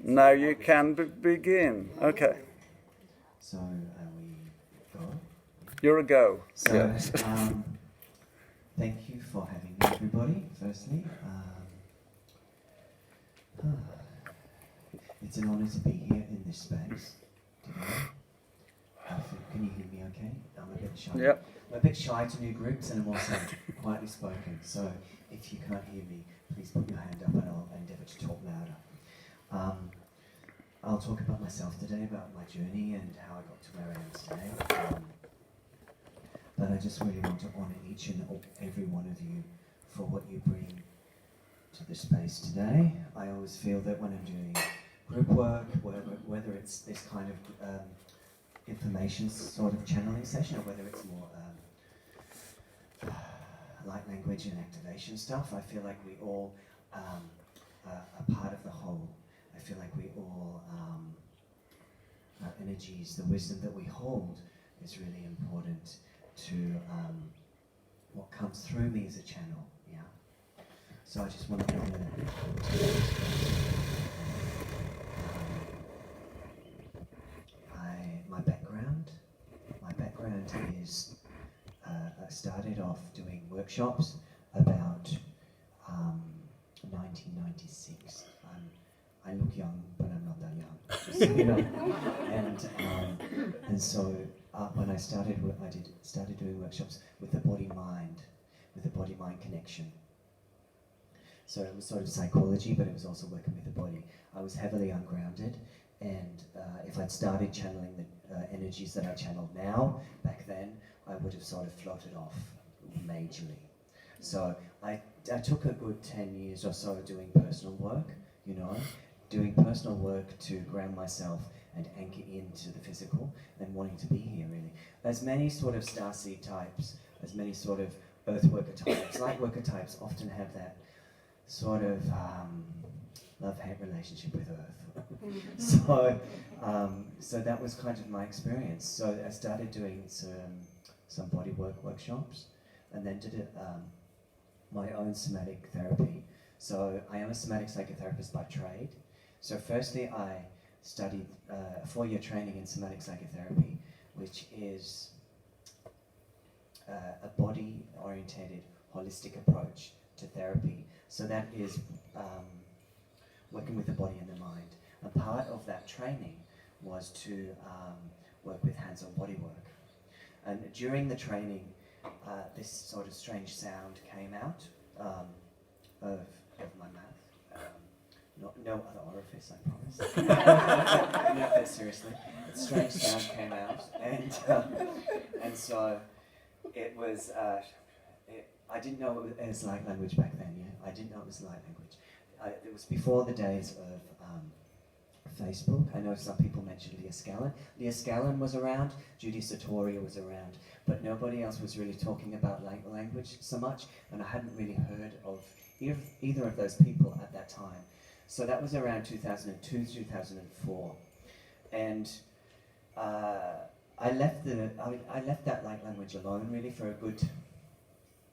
Now you can begin. Okay. So we go. You're a go. So Yes. thank you for having me, everybody. Firstly, it's an honour to be here in this space today. Can you hear me? Okay. I'm a bit shy. Yep. I'm a bit shy to new groups, and I'm also quietly spoken. So if you can't hear me, please put your hand up, and I'll endeavour to talk louder. I'll talk about myself today, about my journey and how I got to where I am today. But I just really want to honour each and every one of you for what you bring to the space today. I always feel that when I'm doing group work, whether it's this kind of information sort of channeling session, or whether it's more light language and activation stuff, I feel like we all are part of the whole. I feel like we all, our energies, the wisdom that we hold is really important to what comes through me as a channel, yeah? So I just want to honor my background is, I started off doing workshops about 1996. I look young, but I'm not that young, just so you know. And so when I started doing workshops with the body-mind connection. So it was sort of psychology, but it was also working with the body. I was heavily ungrounded, and if I'd started channeling the energies that I channel now, back then, I would have sort of floated off majorly. So I took a good 10 years or so doing personal work, you know, doing personal work to ground myself and anchor into the physical and wanting to be here, really. As many sort of starseed types, as many sort of earth worker types, light worker types often have that sort of love-hate relationship with earth. So that was kind of my experience. So I started doing some body work workshops, and then did my own somatic therapy. So I am a somatic psychotherapist by trade. So firstly, I studied a 4-year training in somatic psychotherapy, which is a body-orientated, holistic approach to therapy. So that is working with the body and the mind. And part of that training was to work with hands-on body work. And during the training, this sort of strange sound came out of my mouth. No other orifice, I promise. No, but seriously, a strange sound came out, and so it was. I didn't know it was light language back then. Yeah, I didn't know it was light language. It was before the days of Facebook. I know some people mentioned Leah Scallon. Leah Scallon was around. Judy Sartoria was around, but nobody else was really talking about light language so much, and I hadn't really heard of either of those people at that time. So that was around 2002, 2004, and I left that light language alone really for a good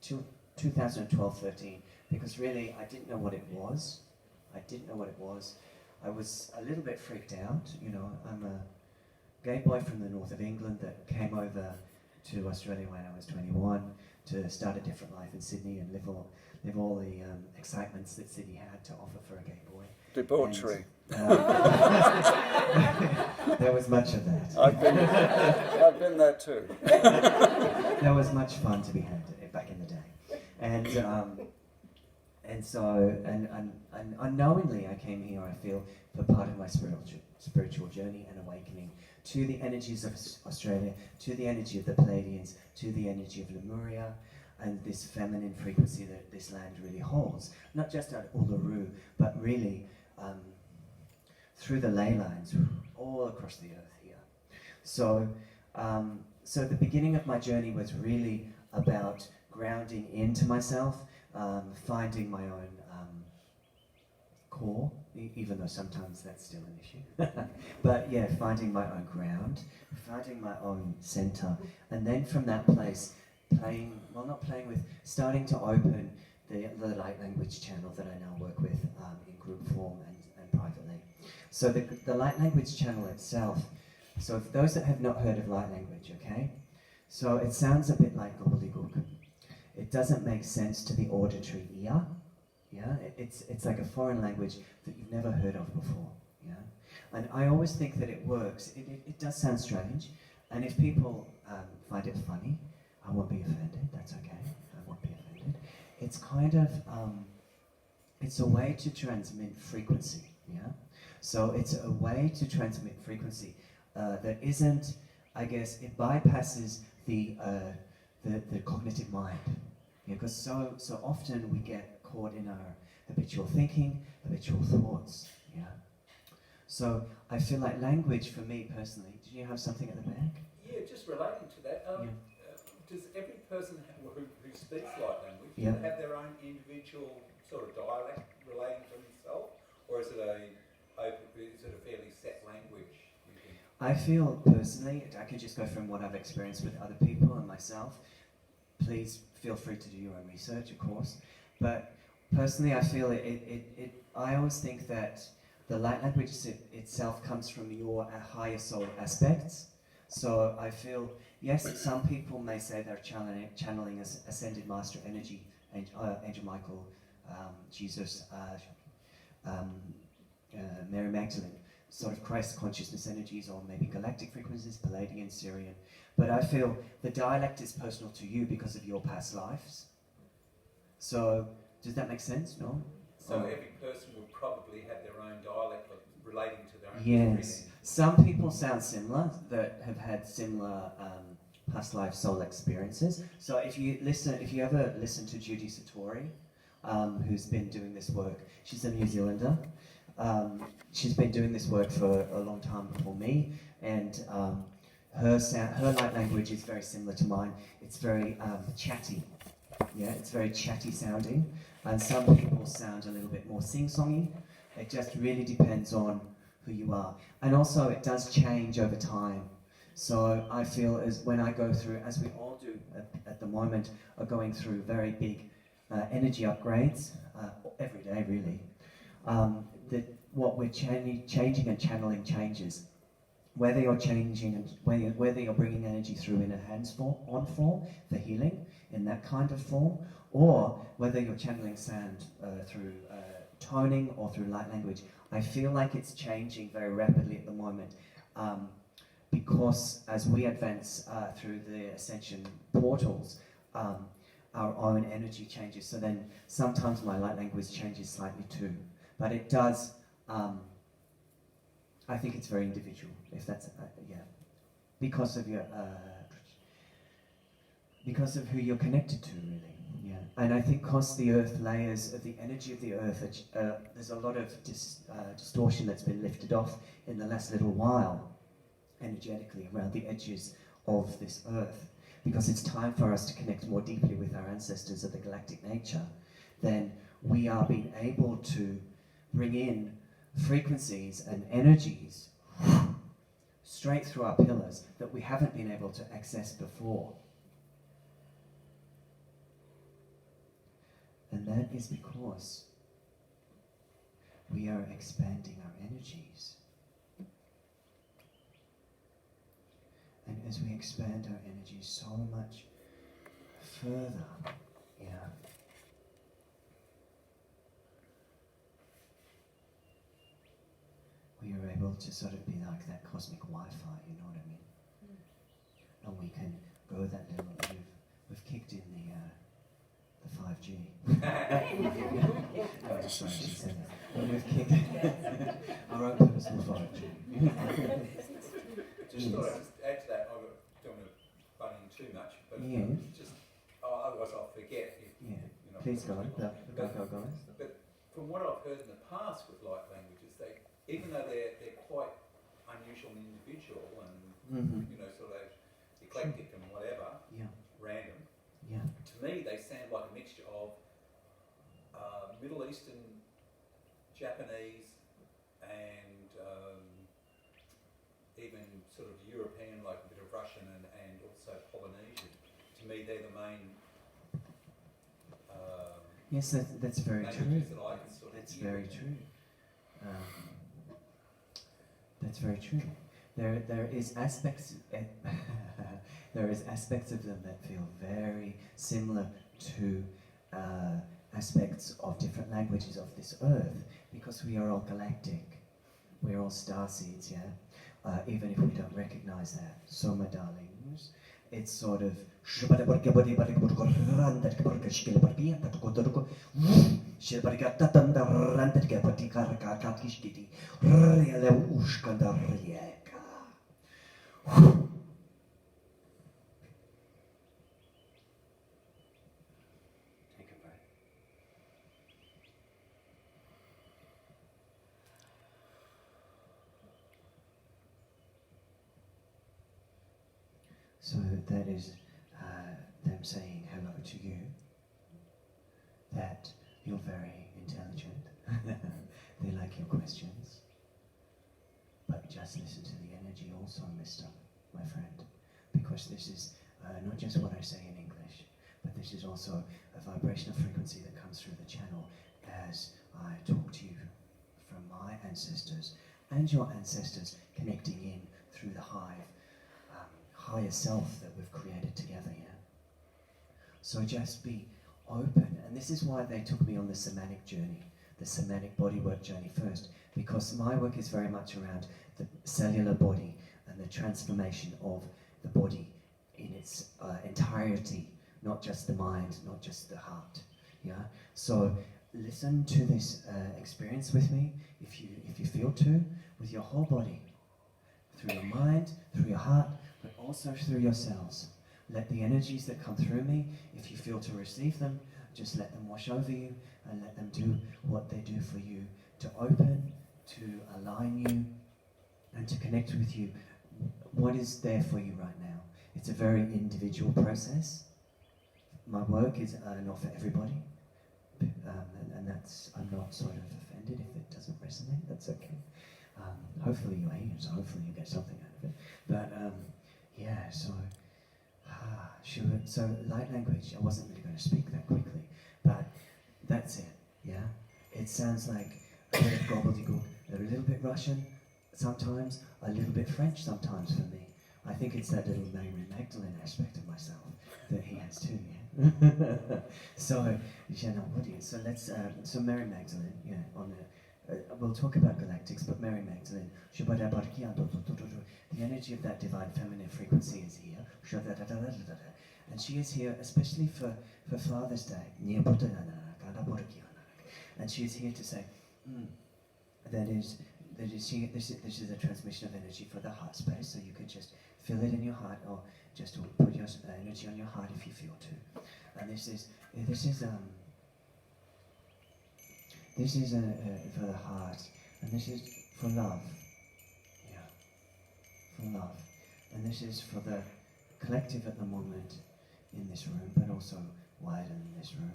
2012-13, because really I didn't know what it was. I was a little bit freaked out. You know, I'm a gay boy from the north of England that came over to Australia when I was 21 to start a different life in Sydney and live all the excitements that Sydney had to offer for a gay boy. Debauchery. And, there was much of that. I've been there too. There was much fun to be had back in the day, and so unknowingly I came here. I feel for part of my spiritual journey and awakening to the energies of Australia, to the energy of the Pleiadians, to the energy of Lemuria, and this feminine frequency that this land really holds, not just at Uluru, but really through the ley lines all across the earth here. So, so the beginning of my journey was really about grounding into myself, finding my own core, even though sometimes that's still an issue. But yeah, finding my own ground, finding my own center, and then from that place, starting to open the light language channel that I now work with in group form and privately. So the light language channel itself, so for those that have not heard of light language, okay? So it sounds a bit like gobbledygook. It doesn't make sense to the auditory ear. Yeah, it's like a foreign language that you've never heard of before. Yeah, and I always think that it works. It does sound strange, and if people find it funny, I won't be offended. That's okay. I won't be offended. It's kind of it's a way to transmit frequency. Yeah, so it's a way to transmit frequency that isn't. I guess it bypasses the cognitive mind. Yeah, because so often we get caught in our habitual thinking, habitual thoughts. Yeah. So I feel like language for me personally. Did you have something at the back? Yeah, just relating to that. Does every person who speaks light language Yeah. have their own individual sort of dialect relating to himself, or is it a fairly set language? You think? I feel personally, I can just go from what I've experienced with other people and myself. Please feel free to do your own research, of course. But personally, I feel I always think that the light language itself comes from your higher soul aspects. So I feel, yes, some people may say they're channeling ascended master energy, Angel Michael, Jesus, Mary Magdalene, sort of Christ consciousness energies, or maybe galactic frequencies, Pleiadian, Syrian. But I feel the dialect is personal to you because of your past lives. So, does that make sense? No? So every person would probably have their own dialect relating to their own Yes. history. Some people sound similar that have had similar past life soul experiences. So if you ever listen to Judy Satori, who's been doing this work, she's a New Zealander. She's been doing this work for a long time before me, and her light language is very similar to mine. It's very chatty. Yeah, it's very chatty sounding, and some people sound a little bit more sing-songy. It just really depends on who you are, and also it does change over time. So I feel as when I go through, as we all do at the moment, are going through very big energy upgrades every day, really. That what we're changing and channeling changes. Whether you're changing and whether you're bringing energy through in a hands-on form for healing, in that kind of form, or whether you're channeling sound through toning or through light language, I feel like it's changing very rapidly at the moment, because as we advance through the ascension portals, our own energy changes. So then sometimes my light language changes slightly too, but it does. I think it's very individual, if that's yeah, because of your because of who you're connected to, really. Yeah, and I think because the earth layers of the energy of the earth, there's a lot of distortion that's been lifted off in the last little while, energetically around the edges of this earth, because it's time for us to connect more deeply with our ancestors of the galactic nature. Then we are being able to bring in frequencies and energies straight through our pillars that we haven't been able to access before. And that is because we are expanding our energies. And as we expand our energies so much further, yeah, we are able to sort of be like that cosmic Wi-Fi, you know what I mean? And we can go that little, we've kicked in the 5G. I was sorry to say that. But we've kicked our own personal 5G. Just thought I'd just add to that. I don't want to butt in too much, but Yeah. just otherwise I'll forget. Yeah. You know, Please go, guys. But from what I've heard in the past with light languages, even though they're quite unusual and individual and you know, sort of eclectic and whatever, random. Yeah. To me, they sound like a mixture of Middle Eastern, Japanese, and even sort of European, like a bit of Russian and also Polynesian. To me, they're the main. Yes, that's very true. languages that I can sort of That's hear. very true. That's very true. There is aspects there is aspects of them that feel very similar to aspects of different languages of this earth, because we are all galactic. We're all star seeds, yeah? Even if we don't recognize that. So, my darlings, it's sort of take a breath. So that is them saying hello to you, that you're very intelligent. They like your questions. But just listen to the energy also, mister, my friend, because this is not just what I say in English, but this is also a vibrational frequency that comes through the channel as I talk to you from my ancestors and your ancestors connecting in through the hive, higher self that we've created together, yeah? So just be open, and this is why they took me on the somatic journey, the somatic bodywork journey first, because my work is very much around the cellular body and the transformation of the body in its entirety, not just the mind, not just the heart, yeah? So listen to this experience with me, if you feel to, with your whole body, through your mind, through your heart, but also through your cells. Let the energies that come through me, if you feel to receive them, just let them wash over you and let them do what they do for you, to open, to align you, and to connect with you. What is there for you right now? It's a very individual process. My work is not for everybody, and that's, I'm not sort of offended if it doesn't resonate, that's okay. Hopefully you aim, so hopefully you get something out of it. But yeah, so so light language, I wasn't really going to speak that quickly, but that's it, yeah? It sounds like a bit of gobbledygook, a little bit Russian sometimes, a little bit French sometimes for me. I think it's that little Mary Magdalene aspect of myself that he has too, yeah? So, so let's, so Mary Magdalene, yeah, on the, we'll talk about galactics, but Mary Magdalene, the energy of that divine feminine frequency is here, and she is here especially for Father's Day, and she is here to say, this is a transmission of energy for the heart space, so you can just feel it in your heart, or just put your energy on your heart if you feel to. And this is for the heart, and this is for love, yeah, for love. And this is for the collective at the moment in this room, but also wider than this room.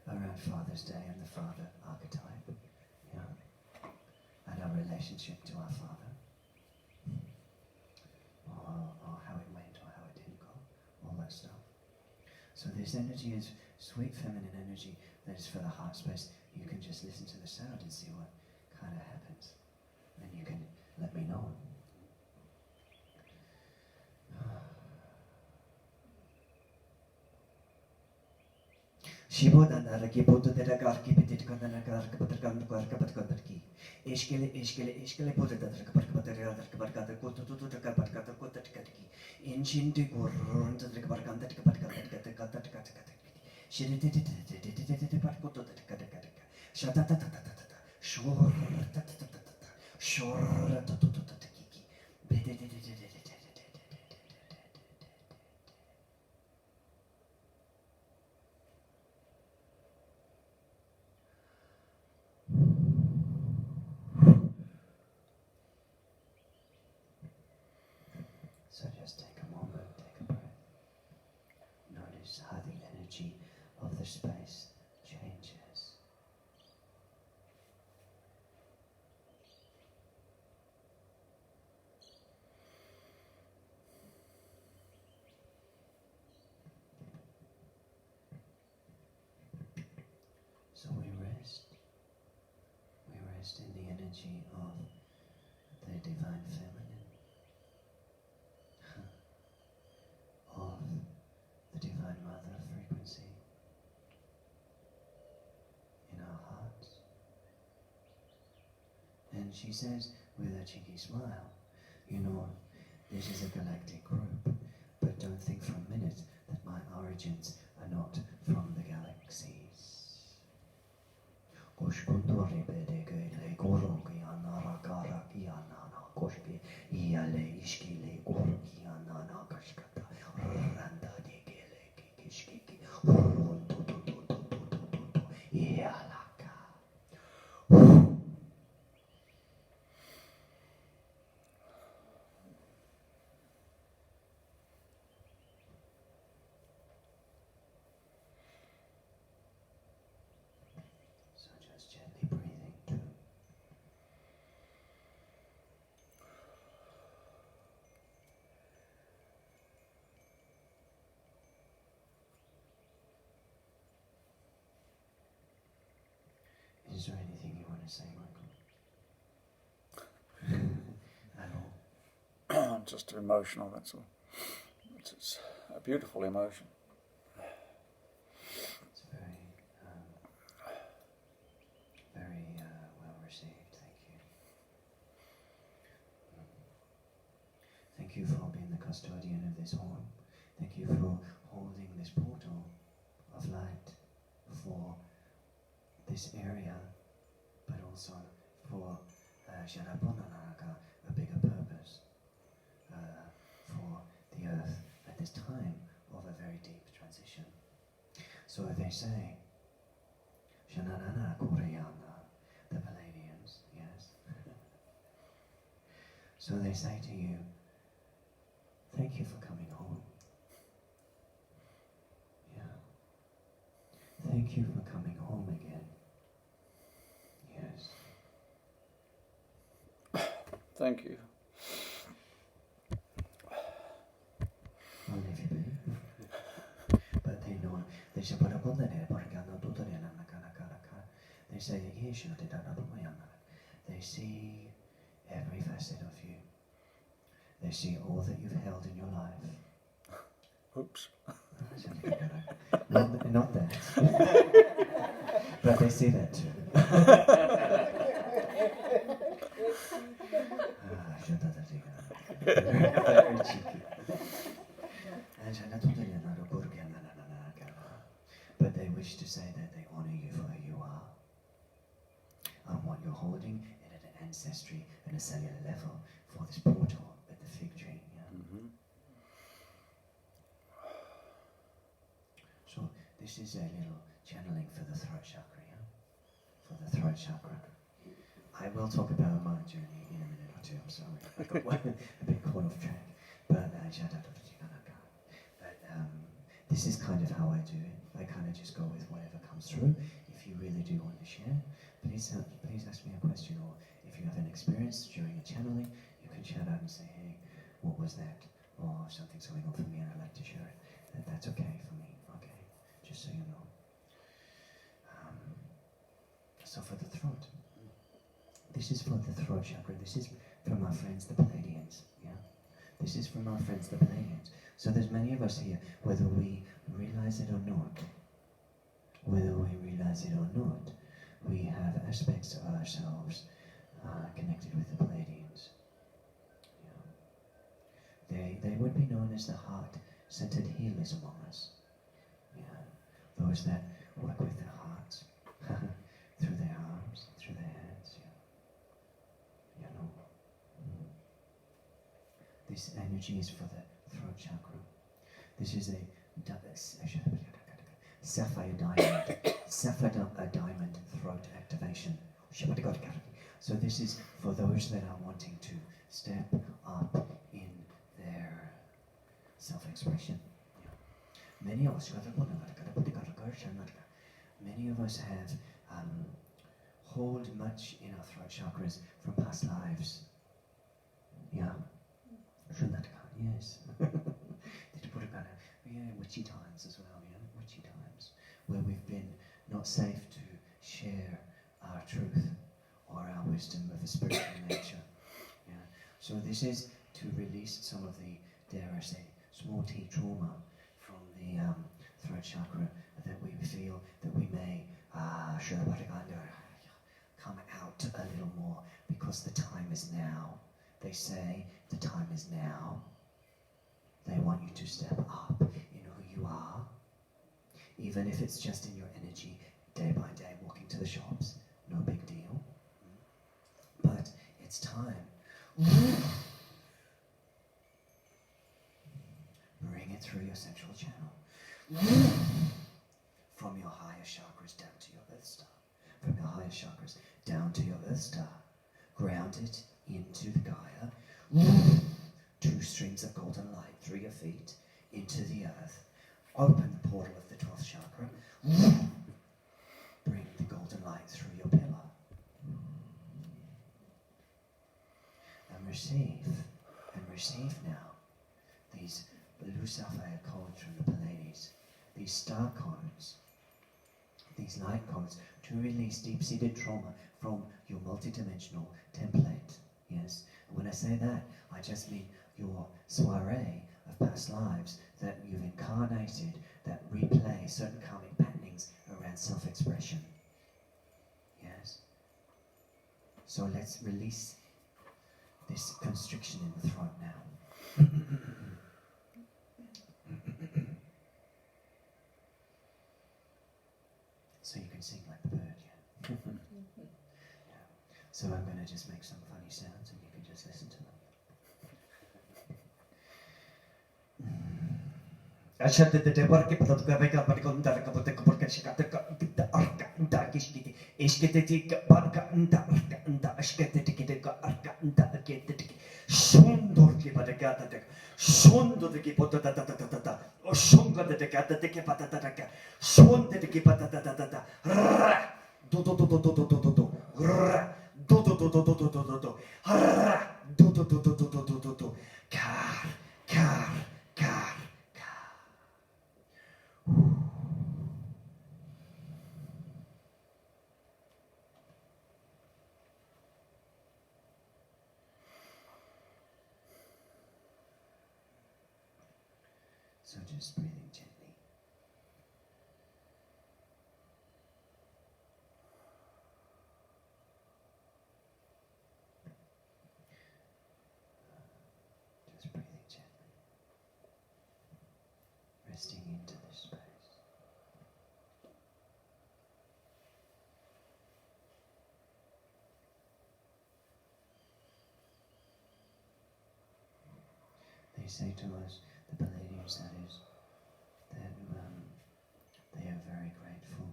Around Father's Day and the Father archetype, yeah, and our relationship to our Father, or how it went or how it didn't go, all that stuff. So this energy is sweet feminine energy that is for the heart space. You can just listen to the sound and see what kind of happens, and you can let me know. Shibodanaraki Buddha-Garki Pititkananagarka Patkandarka Patkandarki. Eshkele Buddha-Darkaparkapatarakarkapataka Kututukapatkata Kutatkatki. Inchinti Guruntatrikaparkantatrikapatkatakatakatakatakataki. Shiritiparkututatakatakataka. Shatatatata. Shuratatatata. Shuratatataki. So just take a moment, take a breath. Notice how the energy of the space changes. So we rest energy of the divine feminine, of the divine mother frequency in our hearts. And she says with a cheeky smile, you know, this is a galactic group, but don't think for a minute that my origins are not from the galaxies. So just gently breathing too. Is there anything you want to say, Michael? At all? Just emotional, that's all. It's a beautiful emotion. It's very, well received. Thank you. Thank you for being the custodian of this home. Thank you for holding this portal of light for this area, but also for Sharaponanaka, a bigger purpose for the earth at this time of a very deep transition. So they say, Shananana Kurayana, the Pleiadians, yes. So they say to you, thank you for coming home. Yeah. Thank you for coming home again. Yes. Thank you. I'll leave you be. But they know, they say, they say, they see every facet of you. They see all that you've held in your life. Oops. Not that. But they see that too. Very cheeky. But they wish to say that they honor you for who you are and what you're holding, and at an ancestry and a cellular level for this portal at the fig tree. Yeah? Mm-hmm. So this is a little channeling for the throat chakra, yeah? For the throat chakra. I will talk about my journey in a minute or two, I'm sorry. I got a bit caught off track. But this is kind of how I do it. I kind of just go with whatever comes through. If you really do want to share, please ask me a question, or if you have an experience during a channeling, you can shout out and say, hey, what was that? Or something's going on for me and I'd like to share it. That's okay for me, okay? Just so you know. So for the throat, this is for the throat chakra. This is from our friends the Pleiadians, yeah? This is from our friends the Pleiadians. So there's many of us here, whether we realize it or not, we have aspects of ourselves connected with the Pleiadians. Yeah. They would be known as the heart-centered healers among us. Yeah. Those that work with their hearts, through their arms, through their hands. Yeah. You know. This energy is for the throat chakra. This is a sapphire diamond throat activation. So this is for those that are wanting to step up in their self-expression. Yeah. Many of us have hold much in our throat chakras from past lives. Yeah. Yes. Witchy times as well, yeah, witchy times, where we've been not safe to share our truth or our wisdom of a spiritual nature. Yeah. So this is to release some of the, dare I say, small t trauma from the throat chakra that we feel that we may come out a little more because the time is now. They say the time is now. They want you to step up in who you are, even if it's just in your energy, day by day, walking to the shops, no big deal. But it's time. Bring it through your central channel. From your higher chakras down to your earth star. From your higher chakras down to your earth star. Ground it into the Gaia. 2 streams of golden light through your feet into the earth. Open the portal of the 12th chakra. Bring the golden light through your pillar. And receive now these blue sapphire codes from the Pleiades, these star codes, these light codes to release deep-seated trauma from your multidimensional template. Yes, and when I say that, I just mean your soiree of past lives that you've incarnated that replay certain karmic patternings around self-expression. Yes. So let's release this constriction in the throat now. So you can sing like the bird, yeah? Yeah. So I'm going to just make some funny sounds and you can just listen to them. So just breathing gently. Just breathing gently. Resting into this space. They say to us, the Pleiadians, that is, that they are very grateful.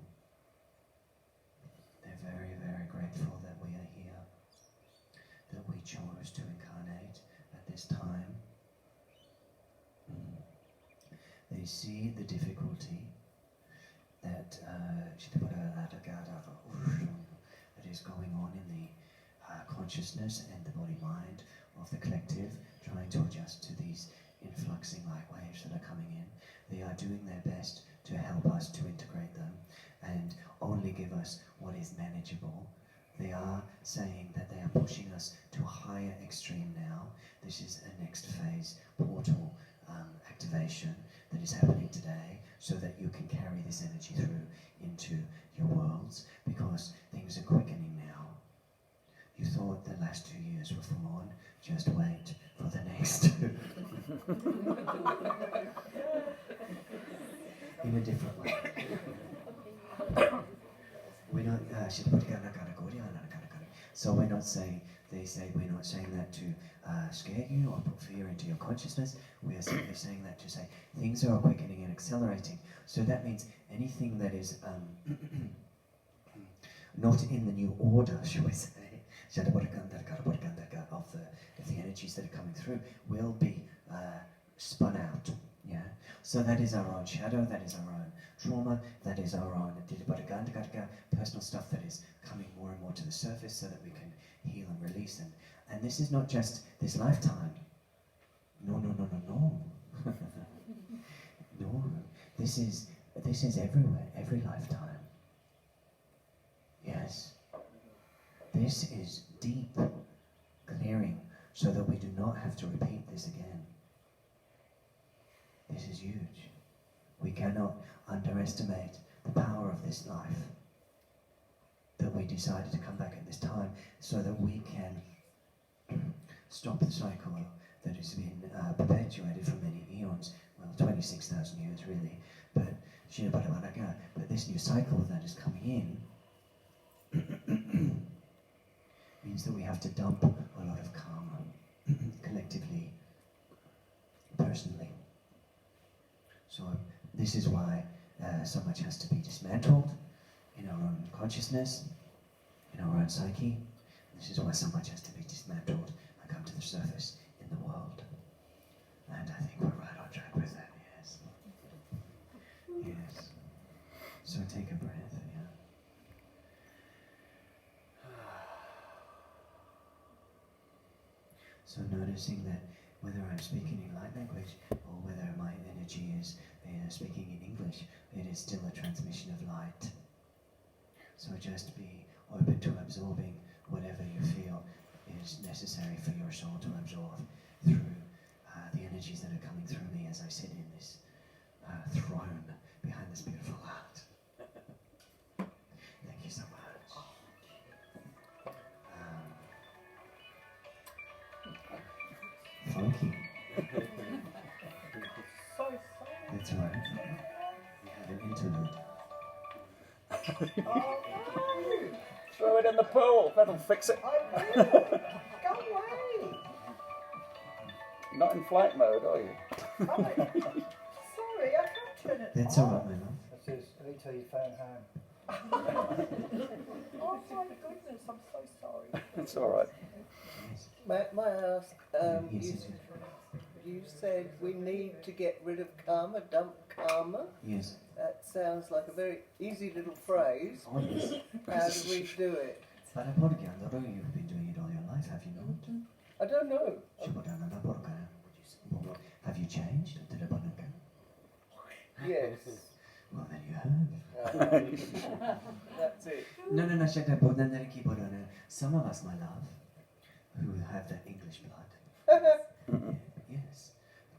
They're very, very grateful that we are here, that we chose to incarnate at this time. They see the difficulty that is going on in the consciousness and the body-mind of the collective, trying to adjust to these influxing light waves that are coming in. They are doing their best to help us to integrate them and only give us what is manageable. They are saying that they are pushing us to a higher extreme now. This is a next phase portal activation that is happening today so that you can carry this energy through into your worlds, because things are quickening now. You thought the last 2 years were full on, just wait for the next. In a different way. We're not, so we're not saying, they say we're not saying that to scare you or put fear into your consciousness. We are simply saying that to say things are quickening and accelerating. So that means anything that is not in the new order, shall we say, of the energies that are coming through will be spun out. Yeah. So that is our own shadow, that is our own trauma, that is our own personal stuff that is coming more and more to the surface so that we can heal and release. And this is not just this lifetime. No. No. This is everywhere, every lifetime. Yes. This is do not have to repeat this again. This is huge. We cannot underestimate the power of this life, that we decided to come back at this time so that we can stop the cycle that has been perpetuated for many eons, well, 26,000 years really, but this new cycle that is coming in means that we have to dump a lot of karma, collectively, personally. So this is why so much has to be dismantled in our own consciousness, in our own psyche. This is why so much has to be dismantled and come to the surface in the world. And I think we're right on track with that, yes. Yes. So take a breath, yeah. So noticing that whether I'm speaking in light language or whether my energy is speaking in English, it is still a transmission of light. So just be open to absorbing whatever you feel is necessary for your soul to absorb through the energies that are coming through me as I sit in this throne behind this beautiful heart. Thank you so much. Funky. That's right. We have an interlude. Throw it in the pool, that'll fix it. I will. Go away. Not in flight mode, are you? Sorry, I can't turn it That's off. alright, my love. That says, I need to tell you phone home. Oh my goodness, I'm so sorry. It's alright. Yes. May I ask, Yes, yes, you said we need to get rid of karma, dump karma. yes. That sounds like a very easy little phrase. Oh, yes. How do we do it? Para porgandoro, you've been doing it all your life, have you not? I don't know. Have you changed? Yes. Well, then you have. That's it. No, some of us, my love, who have the English blood, yes,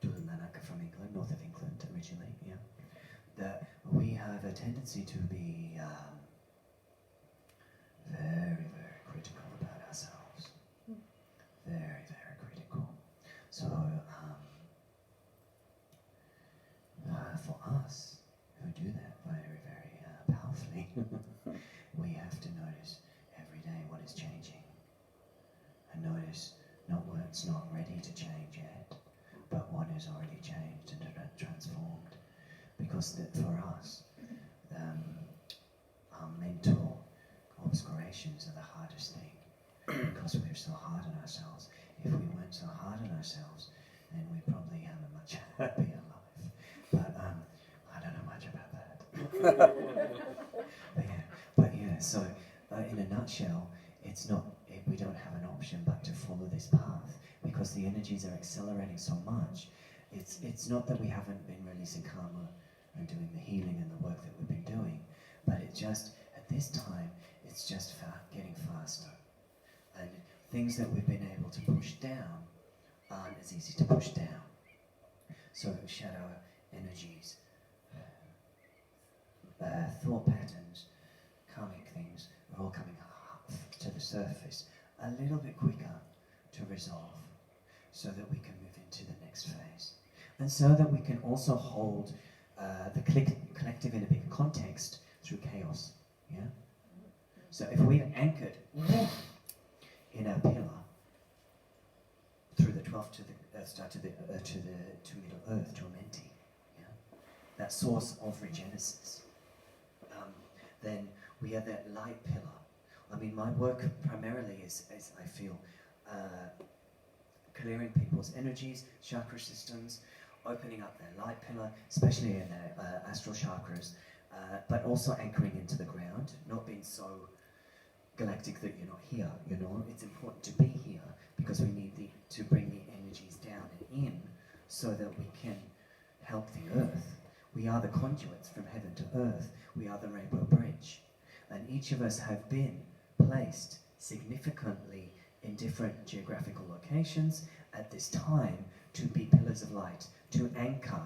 Nanaka from England, north of England originally, yeah, that we have a tendency to be very, very critical about ourselves. Very, very critical. So, for us, who do that very, very powerfully, we have to notice every day what is changing. And notice not what's not ready to change yet, but what is already changed and transformed. Because for us, our mental obscurations are the hardest thing, because we're so hard on ourselves. If we weren't so hard on ourselves, then we'd probably have a much happier life. But I don't know much about that. but yeah, so in a nutshell, it's not, we don't have an option but to follow this path, because the energies are accelerating so much. It's not that we haven't been releasing karma and doing the healing and the work that we've been doing, but it just, at this time, it's just getting faster. And things that we've been able to push down aren't as easy to push down. So shadow energies, thought patterns, karmic things are all coming up to the surface a little bit quicker to resolve, so that we can move into the next phase. And so that we can also hold the collective in a bigger context through chaos. Yeah? So if we're anchored in our pillar through the 12th to the Middle Earth, to Amenti, yeah? That source of regenesis, then we are that light pillar. I mean, my work primarily is I feel, clearing people's energies, chakra systems, opening up their light pillar, especially in their astral chakras, but also anchoring into the ground, not being so galactic that you're not here, you know. It's important to be here because we need to bring the energies down and in so that we can help the earth. We are the conduits from heaven to earth. We are the rainbow bridge. And each of us have been placed significantly in different geographical locations at this time to be pillars of light, to anchor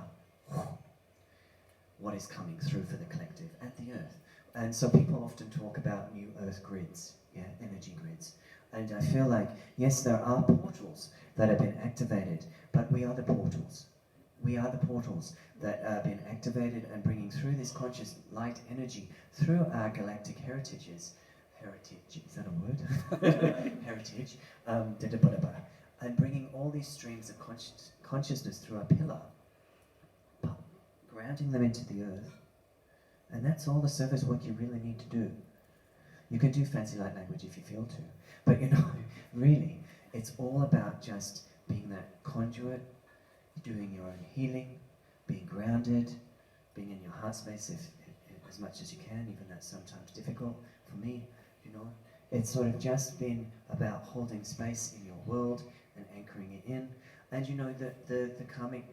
what is coming through for the collective at the earth. And so people often talk about new earth grids, energy grids. And I feel like, yes, there are portals that have been activated, but we are the portals. We are the portals that are being activated and bringing through this conscious light energy through our galactic heritages. Heritage, is that a word? Heritage. And bringing all these streams of consciousness through a pillar, grounding them into the earth. And that's all the service work you really need to do. You can do fancy light language if you feel to. But really, it's all about just being that conduit, doing your own healing, being grounded, being in your heart space as much as you can, even that's sometimes difficult for me, It's sort of just been about holding space in your world and anchoring it in. And the karmic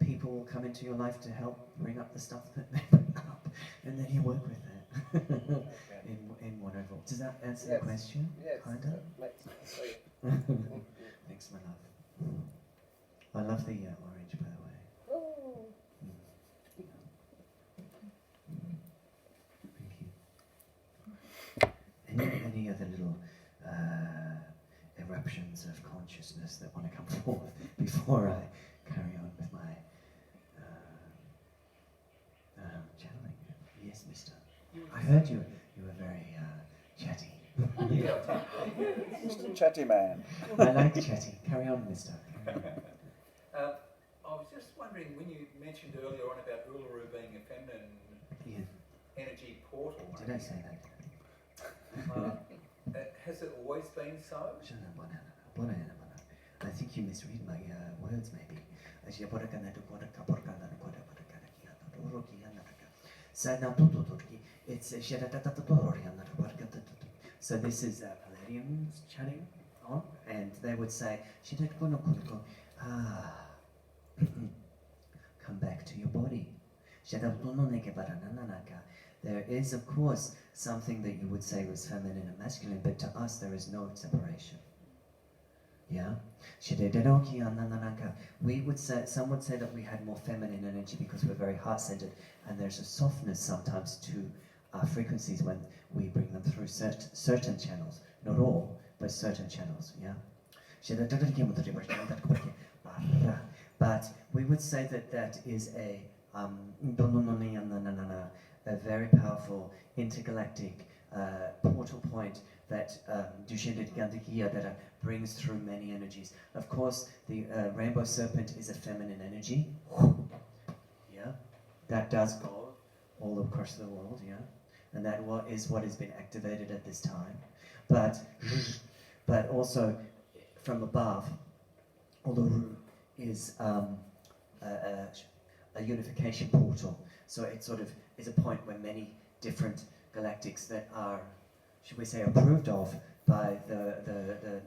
people will come into your life to help bring up the stuff that they bring up, and then you work with it in whatever. Does that answer the question? Yes. Kinda? Thanks, my love. I love the orange, by the way. Oh. Thank you. Any other little eruptions of consciousness that want to come forth before I carry on with my channeling? Yes, mister. I heard you were very chatty. Just a chatty man. I like chatty. Carry on, mister. I was just wondering, when you mentioned earlier on about Uluru being a feminine energy portal, Did I say that? has it always been so? I think you misread my words, maybe. So this is Pleiadians chatting on, and they would say, come back to your body. There is, of course, something that you would say was feminine and masculine, but to us there is no separation. Yeah? We would say, some would say that we had more feminine energy because we're very heart-centered, and there's a softness sometimes to our frequencies when we bring them through certain channels. Not all, but certain channels, yeah? But we would say that that is a very powerful intergalactic portal point that that brings through many energies. Of course, the rainbow serpent is a feminine energy. Yeah, that does go all across the world. Yeah, and that is what has been activated at this time. But also from above, Uluru is a unification portal. So it sort of is a point where many different galactics that are, should we say, approved of by the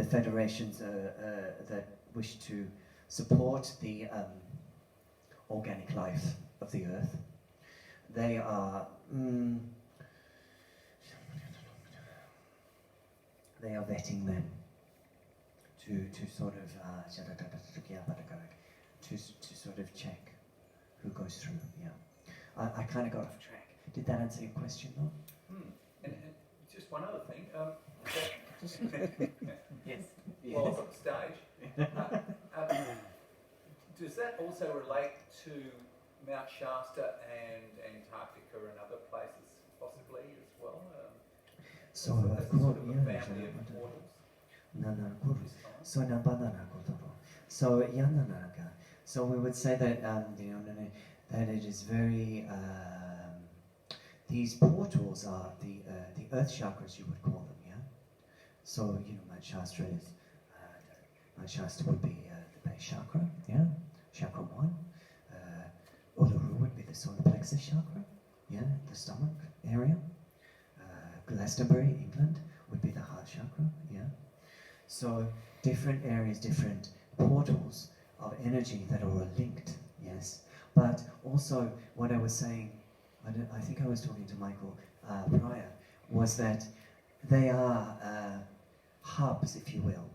federations that wish to support the organic life of the Earth. They are vetting them to sort of to sort of check who goes through. Yeah, I kind of got off track. Did that answer your question, though? And just one other thing. Yes. While I was on the stage, does that also relate to Mount Shasta and Antarctica and other places possibly as well? So as a sort of a family of portals. So we would say that that it is very. These portals are the earth chakras, you would call them, yeah. So Mount Shasta is Mount Shasta would be the base chakra, yeah, chakra 1. Uluru would be the solar plexus chakra, yeah, the stomach area. Glastonbury, England, would be the heart chakra, yeah. So different areas, different portals of energy that are linked, yes. But also, what I was saying, I think I was talking to Michael prior, was that they are hubs, if you will,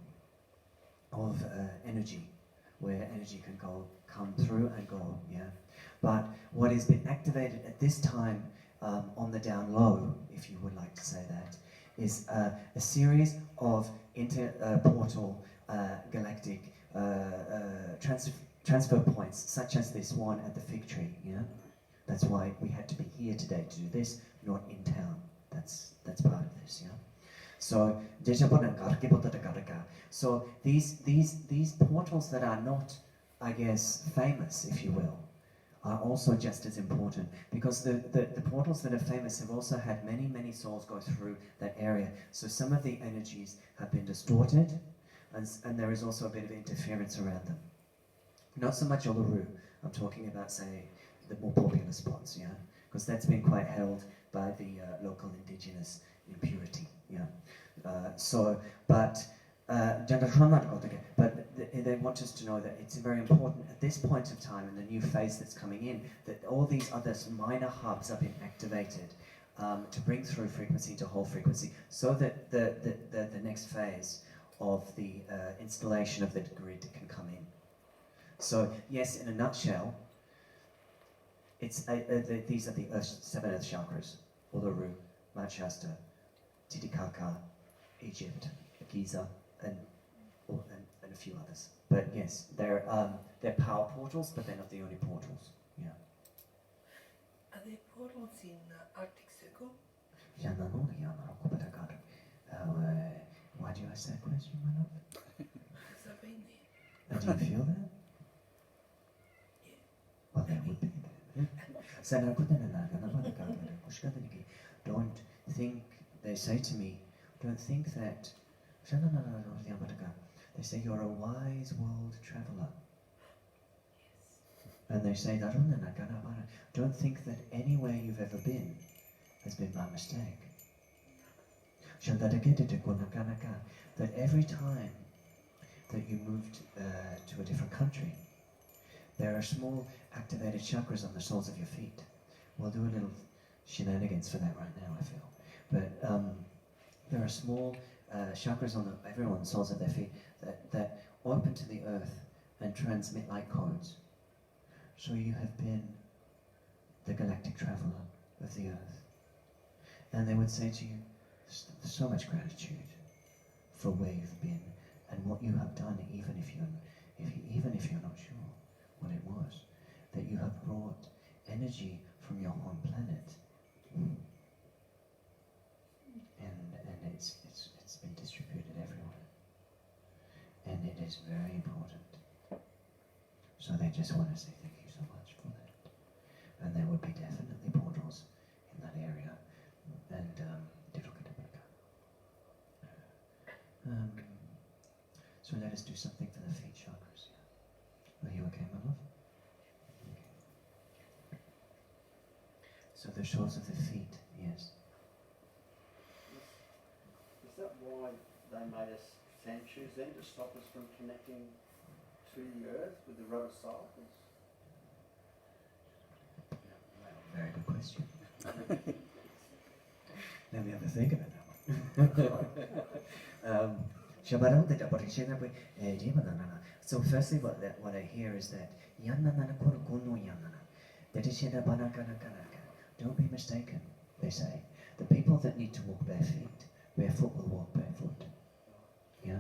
of energy, where energy can come through and go, yeah? But what has been activated at this time on the down low, if you would like to say that, is a series of interportal galactic transfer points, such as this one at the fig tree, yeah? That's why we had to be here today to do this, not in town. That's part of this, yeah? So, so these portals that are not, I guess, famous, if you will, are also just as important, because the portals that are famous have also had many souls go through that area. So some of the energies have been distorted, and there is also a bit of interference around them. Not so much Uluru, I'm talking about, say, the more popular spots, yeah? Because that's been quite held by the local indigenous impurity, yeah? But they want us to know that it's very important at this point of time in the new phase that's coming in, that all these other minor hubs have been activated to bring through frequency to whole frequency, so that the next phase of the installation of the grid can come in. So yes, in a nutshell, it's these are the 7 earth chakras: Uluru, Mount Shasta, Titicaca, Egypt, Giza, and a few others. But yes, they're power portals, but they're not the only portals. Yeah. Are there portals in Arctic Circle? Why do you ask that question, my love? Because I've been there. And do you feel that? Yeah. Well, there would be. Don't think, they say to me, don't think that, they say you're a wise world traveller. Yes. And they say, don't think that anywhere you've ever been has been by mistake. That every time that you moved to a different country, there are small activated chakras on the soles of your feet. We'll do a little shenanigans for that right now, I feel. But there are small chakras on everyone's soles of their feet that open to the earth and transmit light codes. So you have been the galactic traveller of the earth. And they would say to you, so much gratitude for where you've been and what you have done, even if you're not sure what it was, that you have brought energy from your home planet, and it's been distributed everywhere, and it is very important. So they just want to say thank you so much for that, and there would be definitely portals in that area, and so let us do something for the feet chakras. Are you okay, my love? Okay. So the soles of the feet, yes. Is that why they made us sand shoes then, to stop us from connecting to the earth with the rubber soles? Very good question. Let me have a think about that one. So firstly, what I hear is that don't be mistaken, they say. The people that need to walk barefoot will walk barefoot. Yeah?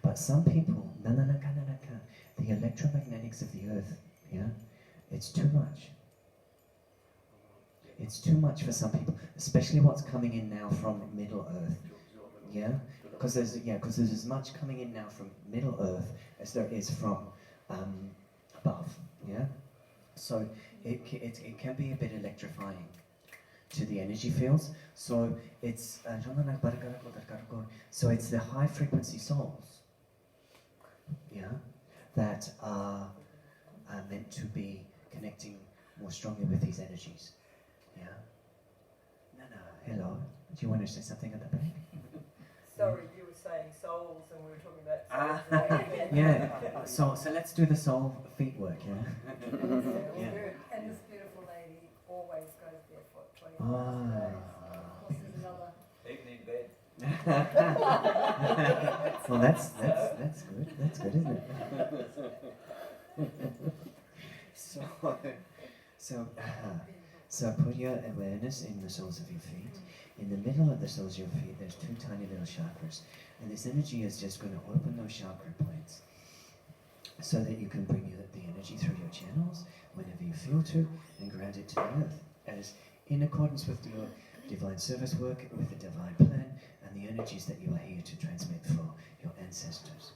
But some people, the electromagnetics of the earth, yeah, it's too much. It's too much for some people, especially what's coming in now from Middle Earth. Yeah? Because there's as much coming in now from Middle Earth as there is from above. Yeah? So it can be a bit electrifying to the energy fields. So it's the high frequency souls, yeah, that are meant to be connecting more strongly with these energies. Yeah. Nana, hello. Do you want to say something at the back? Sorry, you were saying souls and we were talking about souls. Yeah. So let's do the soul feet work. Yeah. Yeah. And this beautiful lady always goes barefoot 24 Ah. hours a day. Of course, there's another. Even in bed. Well, that's good. That's good, isn't it? So put your awareness in the soles of your feet. In the middle of the soles of your feet, there's two tiny little chakras, and this energy is just going to open those chakra points, so that you can bring the energy through your channels whenever you feel to, and grant it to the earth, as in accordance with your divine service work, with the divine plan, and the energies that you are here to transmit for your ancestors.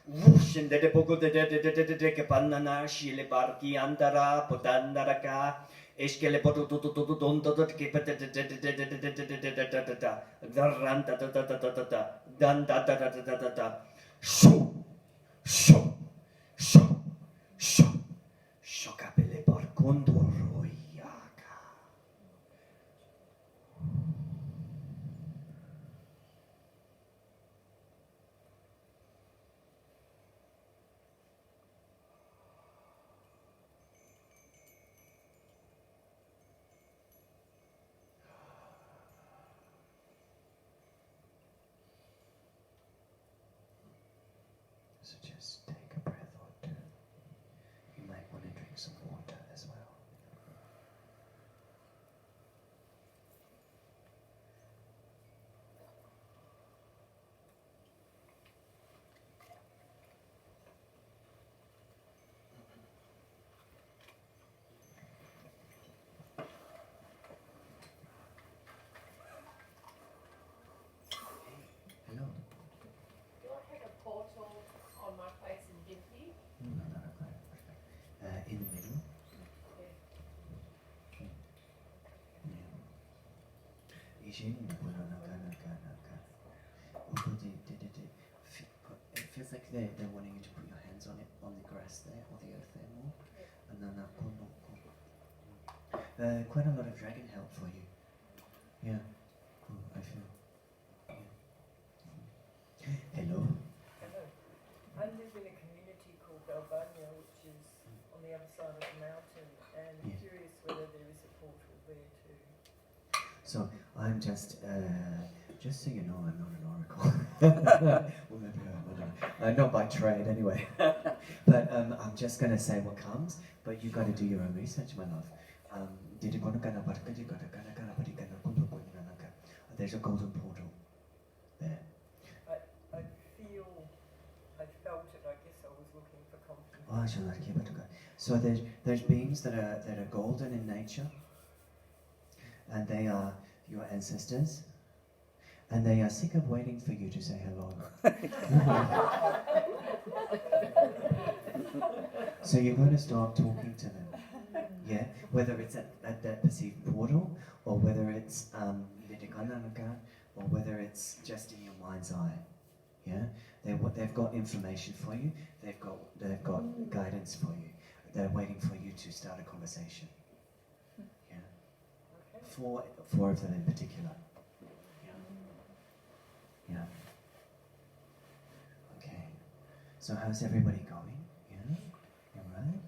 Vushindere poco de che pannana shile barchi andara potandaraka eskele poto tonto che darranta da shu shu shu shu shokapele por condoroyaka. So just take a breath or two. You might want to drink some water as well. Hello. Do I have a portal on my face in Gympie? No. In the middle. It feels like they're wanting you to put your hands on it, on the grass there, or the earth there more. And then quite a lot of dragon help for you. Yeah. I feel. Yeah. Hello. Hello. I live in a community called Albania, which is on the other side of the mountain, and I'm Yeah. curious whether there is a portal there too. So I'm just so you know, I'm not an oracle. Well, maybe not by trade anyway. But I'm just going to say what comes, but you got to do your own research, my love. There's a golden portal there. I felt it. I guess I was looking for confirmation. So there's beings that are golden in nature, and they are your ancestors, and they are sick of waiting for you to say hello. So you're going to start talking to them, yeah? Whether it's at that perceived portal, or whether it's or whether it's just in your mind's eye, yeah? They've got information for you. They've got guidance for you. They're waiting for you to start a conversation. Yeah. Okay. Four of them in particular. Yeah. Okay. So how's everybody going? Yeah. All right.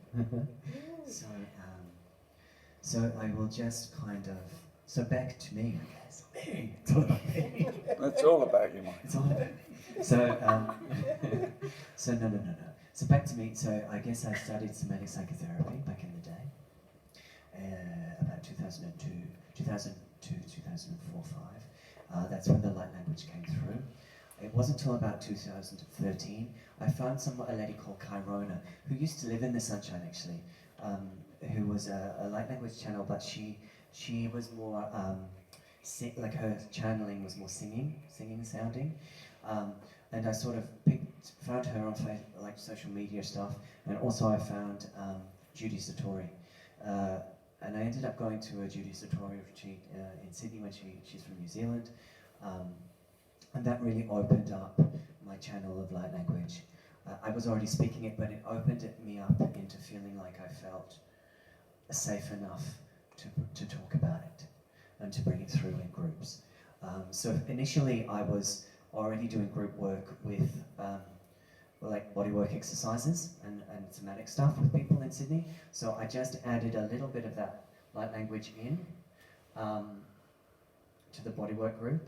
So I will just kind of. So back to me, I guess. Me. It's all about me. It's all about you, Mike. It's all about me. So no. So back to me. So I guess I studied somatic psychotherapy back in the day, about 2002, 2004, 5. That's when the light language came through. It wasn't until about 2013 I found a lady called Kyrona, who used to live in the sunshine actually, who was a light language channel, but she was more like her channeling was more singing sounding. And I sort of found her on like social media stuff, and also I found Judy Satori, and I ended up going to a Judy Satori retreat in Sydney when she's from New Zealand, and that really opened up my channel of light language. I was already speaking it, but it opened me up into feeling like I felt safe enough to talk about it. and to bring it through in groups. So initially I was already doing group work with like bodywork exercises and somatic stuff with people in Sydney. So I just added a little bit of that light language in to the bodywork group,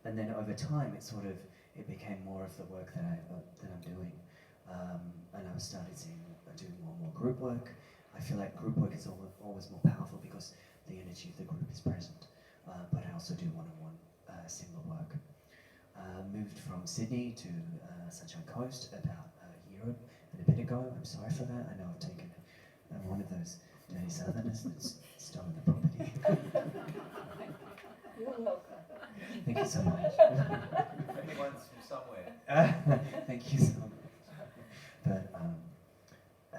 and then over time it became more of the work that I'm doing, and I started doing more and more group work. I feel like group work is always more powerful because the energy of the group is present, but I also do one-on-one single work. Moved from Sydney to Sunshine Coast about a year and a bit ago. I'm sorry for that. I know I've taken one of those dirty southerners that's stolen the property. You're welcome. Thank you so much. Anyone's from somewhere. Thank you so much. But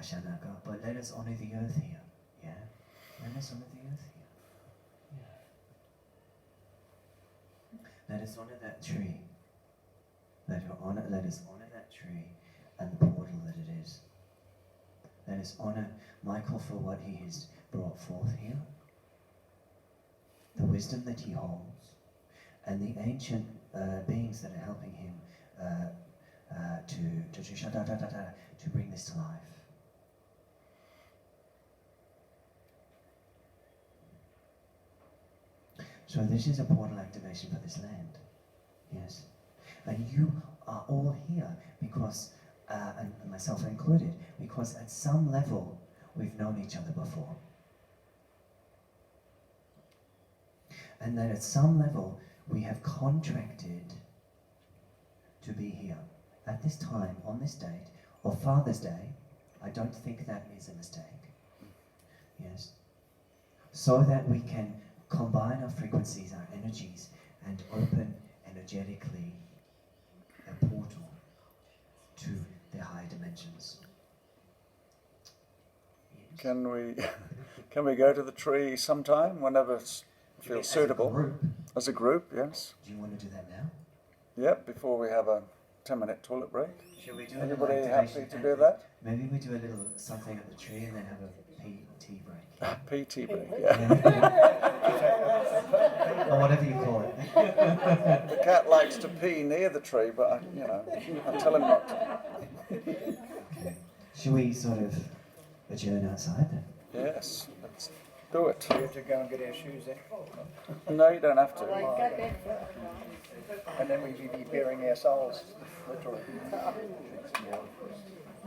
Ashanaka, but let us honor the earth here. Yeah? Let us honor the earth here. Yeah. Let us honor that tree. Let us honor that tree and the portal that it is. Let us honor Michael for what he has brought forth here, the wisdom that he holds, and the ancient beings that are helping him to bring this to life. So this is a portal activation for this land. Yes. And you are all here because, and myself included, because at some level we've known each other before. And that at some level we have contracted to be here at this time, on this date, or Father's Day. I don't think that is a mistake. Yes. So that we can combine our frequencies, our energies, and open energetically a portal to the higher dimensions. Yes. Can we go to the tree sometime, whenever it feels suitable? As a group, yes. Do you want to do that now? Yep, before we have a 10-minute toilet break. Shall we do Anybody an happy activation to do that? Maybe we do a little something at the tree and then have a tea break. PT break, yeah. Or whatever you call it. The cat likes to pee near the tree, but I tell him not to. Okay. Should we sort of adjourn outside then? Yes, let's do it. We have to go and get our shoes in. No, you don't have to. And then we be bearing our souls, literally.